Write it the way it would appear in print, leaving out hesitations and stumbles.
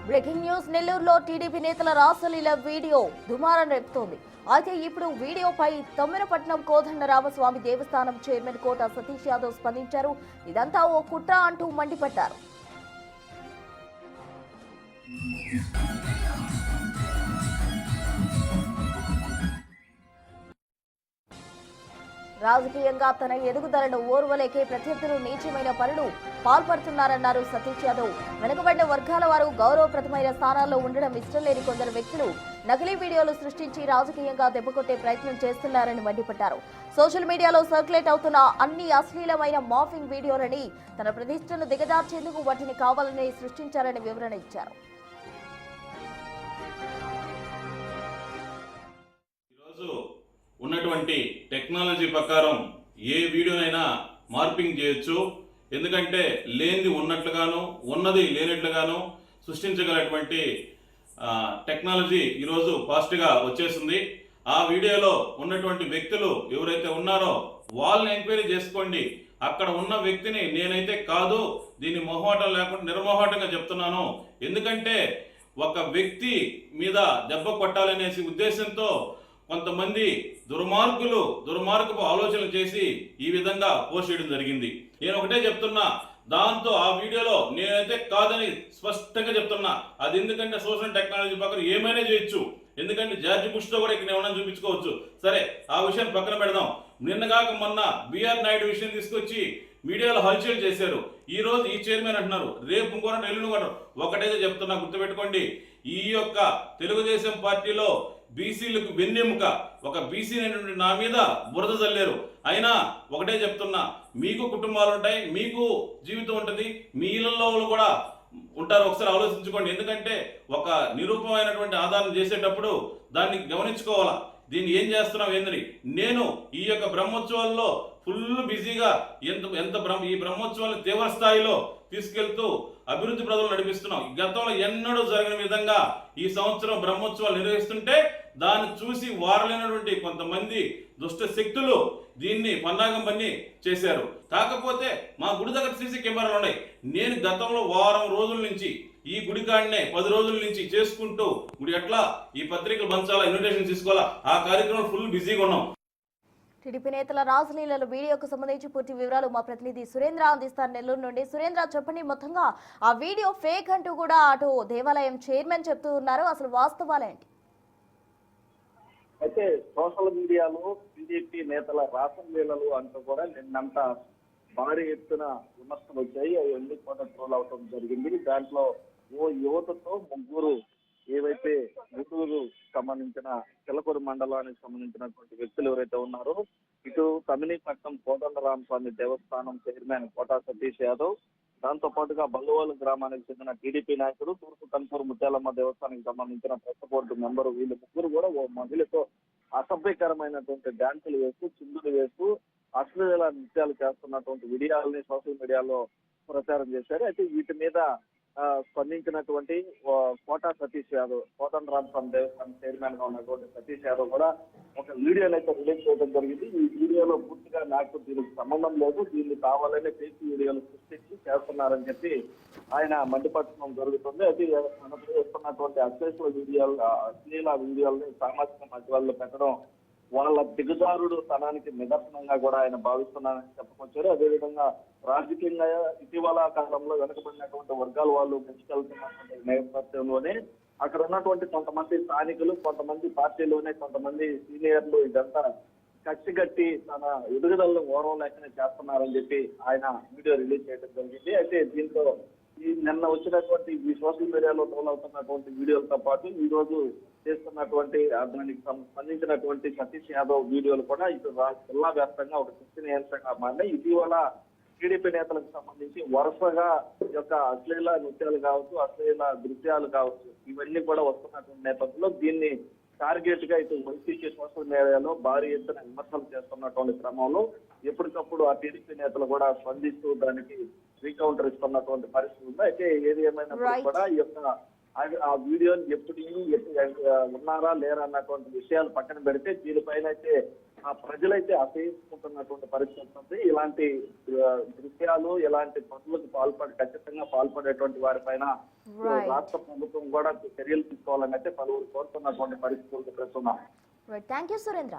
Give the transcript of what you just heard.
Breaking news నెల్లూరులో TDP నేతల రాసలీల video దుమారం రేపుతోంది. అయితే ఇప్పుడు వీడియోపై తమ్మినపట్నం కోదండ రామస్వామి దేవస్థానం చైర్మన్ కోట సతీష్ యాదవ్ స్పందించారు. ఇదంతా ఓ కుట్ర అంటూ మండిపడ్డారు. రాజకీయంగా తన ఎదుగుదలను ఓర్వలేకే ప్రత్యర్థులు నీచమైన పనులు పాల్పడుతున్నారన్నారు సతీష్ యాదవ్. వెనుకబడిన వర్గాల వారు గౌరవప్రదమైన స్థానాల్లో ఉండడం ఇష్టం లేని కొందరు వ్యక్తులు నకిలీ వీడియోలు సృష్టించి రాజకీయంగా దెబ్బకొట్టే ప్రయత్నం చేస్తున్నారని మండిపడ్డారు. సోషల్ మీడియాలో సర్క్యులేట్ అవుతున్న అన్ని అశ్లీలమైన మాఫింగ్ వీడియోలని తన ప్రతిష్టను దిగజార్చేందుకు వాటిని కావాలని సృష్టించారని వివరణ ఇచ్చారు. ఉన్నటువంటి టెక్నాలజీ ప్రకారం ఏ వీడియోనైనా మార్పింగ్ చేయొచ్చు. ఎందుకంటే లేనిది ఉన్నట్లుగాను ఉన్నది లేనట్లుగాను సృష్టించగలటువంటి టెక్నాలజీ ఈరోజు ఫాస్ట్గా వచ్చేసింది. ఆ వీడియోలో ఉన్నటువంటి వ్యక్తులు ఎవరైతే ఉన్నారో వాళ్ళని ఎంక్వైరీ చేసుకోండి. అక్కడ ఉన్న వ్యక్తిని నేనైతే కాదు, దీన్ని మొహమాటం లేకుండా నిర్మోహమాటంగా చెప్తున్నాను. ఎందుకంటే ఒక వ్యక్తి మీద దెబ్బ కొట్టాలనేసి ఉద్దేశంతో కొంతమంది దుర్మార్గపు ఆలోచనలు చేసి ఈ విధంగా పోస్ట్ చేయడం జరిగింది. నేను ఒకటే చెప్తున్నా, దాంతో ఆ వీడియోలో నేనైతే కాదని స్పష్టంగా చెప్తున్నా. అది ఎందుకంటే సోషల్ టెక్నాలజీ ప్రకారం ఏమైనా చేయొచ్చు. ఎందుకంటే జార్జి బుష్తో కూడా ఇక్కడ ఏమైనా చూపించుకోవచ్చు. సరే, ఆ విషయాన్ని పక్కన పెడదాం. నిన్నగాక మొన్న బిఆర్ నాయుడు విషయం తీసుకొచ్చి మీడియాలో హల్చల్ చేశారు. ఈ రోజు ఈ చైర్మన్ అంటున్నారు, రేపు ఇంకోటి నెల్లును కూడా. ఒకటైతే చెప్తున్నా, గుర్తుపెట్టుకోండి, ఈ యొక్క తెలుగుదేశం పార్టీలో బీసీలకు వెన్నెముక ఒక బీసీ అనేటువంటి నా మీద బురద చల్లారు. అయినా ఒకటే చెప్తున్నా, మీకు కుటుంబాలు ఉంటాయి, మీకు జీవితం ఉంటుంది, మీ ఇళ్లలో కూడా ఉంటారు. ఒకసారి ఆలోచించుకోండి. ఎందుకంటే ఒక నిరూపమైనటువంటి ఆధారం చేసేటప్పుడు దాన్ని గమనించుకోవాలా. దీన్ని ఏం చేస్తున్నాం ఏందని. నేను ఈ యొక్క బ్రహ్మోత్సవాల్లో ఫుల్ బిజీగా ఈ బ్రహ్మోత్సవాలను తీవ్ర స్థాయిలో తీసుకెళ్తూ అభివృద్ధి ప్రజలు నడిపిస్తున్నాం. గతంలో ఎన్నడూ జరిగిన విధంగా ఈ సంవత్సరం బ్రహ్మోత్సవాలు నిర్వహిస్తుంటే దాన్ని చూసి వారలేనటువంటి కొంతమంది దుష్ట శక్తులు దీన్ని పన్నాగం పన్ని చేశారు. కాకపోతే మా గుడి దగ్గర సీసీ కెమెరాలు ఉన్నాయి. నేను గతంలో వారం రోజుల నుంచి ఈ గుడి కాడనే 10 రోజుల నుంచి చేసుకుంటూ గుడి ఎట్లా ఈ పత్రికలు పంచాలా, ఇన్విటేషన్ తీసుకోవాలా, ఆ కార్యక్రమం ఫుల్ బిజీగా ఉన్నాం. టీడీపీ నేతల రాజలీలల వీడియోకు సంబంధించి పూర్తి వివరాలు మా ప్రతినిధి సురేంద్ర అందిస్తారు నెల్లూరు నుండి. సురేంద్ర, చెప్పండి, మొత్తంగా ఆ వీడియో ఫేక్ అంటూ కూడా అటు దేవాలయం చైర్మన్ చెప్తూ ఉన్నారు. అసలు వాస్తవాలేంటి? అయితే సోషల్ మీడియాలో బీజేపీ నేతల రాసలీలలు అంటూ కూడా నిన్నంతా భారీ ఎత్తున విమర్శలు వచ్చాయి. అవన్నీ కూడా ట్రోల్ అవటం జరిగింది. దాంట్లో ఓ యువతతో ముగ్గురు ఏవైతే గుంటూరు సంబంధించిన చిలకూరు మండలానికి సంబంధించినటువంటి వ్యక్తులు ఎవరైతే ఉన్నారో, ఇటు తమిళపట్నం కోదండరామస్వామి దేవస్థానం చైర్మన్ కోట సతీష్ యాదవ్, దాంతో పాటుగా బల్లువాలు గ్రామానికి చెందిన టీడీపీ నాయకుడు, తూర్పు కన్పూరు ముత్యాలమ్మ దేవస్థానానికి సంబంధించిన ప్రెస్ బోర్డు మెంబరు, వీళ్ళు ముగ్గురు కూడా ఓ మహిళతో అసభ్యకరమైనటువంటి డాన్సులు వేస్తూ, చిందులు వేస్తూ అశ్లీల నృత్యాలు చేస్తున్నటువంటి వీడియోలని సోషల్ మీడియాలో ప్రచారం చేశారు. అయితే వీటి మీద స్పందించినటువంటి కోట సతీష్ యాదవ్, కోదండరామస్వామి దేవస్థానం చైర్మన్ గా ఉన్నటువంటి సతీష్ యాదవ్ కూడా ఒక వీడియోని అయితే రిలీజ్ చేయడం జరిగింది. ఈ వీడియోలో పూర్తిగా నాకు దీనికి సంబంధం లేదు, దీన్ని కావాలనే ఫేక్ వీడియోలు సృష్టించి చేస్తున్నారని చెప్పి ఆయన మండిపట్టడం జరుగుతుంది. అయితే మనకు చేస్తున్నటువంటి అశ్లీల వీడియోలని సామాజిక మాధ్యమాల్లో పెట్టడం వాళ్ళ దిగజారుడు తనానికి నిదర్శనంగా కూడా ఆయన భావిస్తున్నారని చెప్పుకొచ్చారు. అదేవిధంగా రాజకీయంగా ఇటీవల కాలంలో వెనుకబడినటువంటి వర్గాల వాళ్ళు ముంచుకెళ్తున్నటువంటి నేపథ్యంలోనే అక్కడ ఉన్నటువంటి కొంతమంది స్థానికులు, కొంతమంది పార్టీలోనే కొంతమంది సీనియర్లు ఇదంతా కచ్చిగట్టి తన ఎదుగుదలను ఓరం లేకనే చేస్తున్నారని చెప్పి ఆయన వీడియో రిలీజ్ చేయడం జరిగింది. అయితే దీంట్లో ఈ నిన్న వచ్చినటువంటి ఈ సోషల్ మీడియాలో ట్రోల్ అవుతున్నటువంటి వీడియోలతో పాటు ఈ రోజు చేస్తున్నటువంటి దానికి సంబంధించినటువంటి సతీష్ యాదవ్ వీడియోలు కూడా ఇటు జిల్లా వ్యాప్తంగా ఒక చర్చనీయాంశంగా మారినాయి. ఇటీవల టీడీపీ నేతలకు సంబంధించి వరుసగా యొక్క అశ్లీల నృత్యాలు కావచ్చు, అశ్లీల దృశ్యాలు కావచ్చు, ఇవన్నీ కూడా వస్తున్నటువంటి నేపథ్యంలో దీన్ని టార్గెట్ గా ఇటు వైసీపీ సోషల్ మీడియాలో భారీ ఎత్తున విమర్శలు చేస్తున్నటువంటి క్రమంలో ఎప్పటికప్పుడు ఆ టీడీపీ నేతలు కూడా స్పందిస్తూ దానికి రీకౌంటర్ ఇస్తున్నటువంటి పరిస్థితి ఉంది. అయితే ఏది ఏమైనప్పుడు కూడా ఈ యొక్క ఆ వీడియోని ఎప్పుడు ఉన్నారా లేరా అన్నటువంటి విషయాలు పక్కన పెడితే దీనిపైన అయితే ఆ ప్రజలైతే అసహించుకుంటున్నటువంటి పరిస్థితి ఉంది. ఇలాంటి దృశ్యాలు, ఇలాంటి పనులకు ఖచ్చితంగా పాల్పడేటువంటి వారిపైన Right. రాష్ట్ర ప్రభుత్వం కూడా చర్యలు తీసుకోవాలని అయితే పలువురు కోరుతున్నటువంటి పరిస్థితులు ప్రస్తుతం. Thank you Surendra.